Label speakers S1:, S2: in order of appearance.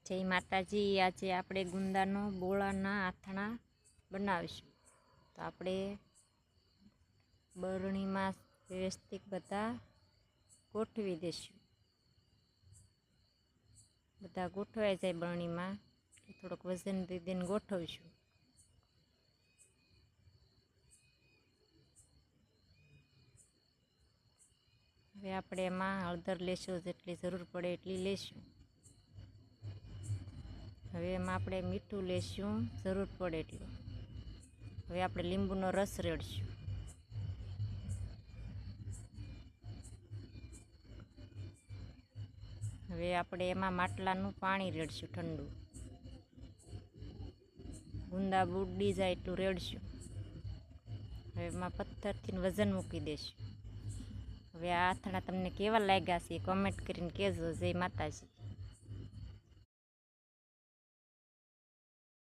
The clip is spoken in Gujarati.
S1: જય માતાજી। આજે આપણે ગુંદાનો બોળાના આથણા બનાવીશું। તો આપણે બરણીમાં વ્યવસ્થિત બધા ગોઠવી દઈશું। બધા ગોઠવાઈ જાય બરણીમાં થોડોક વજન દીધીને ગોઠવીશું। હવે આપણે એમાં હળદર લેશું, જેટલી જરૂર પડે એટલી લેશું। હવે એમાં આપણે મીઠું લેશું, જરૂર પડે એટલું। હવે આપણે લીંબુનો રસ રેડશું। હવે આપણે એમાં માટલાનું પાણી રેડશું ઠંડુ। ગુંદા બુડી જાય એટલું રેડશું। હવે એમાં પથ્થરથી વજન મૂકી દઈશું। હવે આ આથણા તમને કેવા લાગ્યા છે કમેન્ટ કરીને કહેજો। જય માતાજી।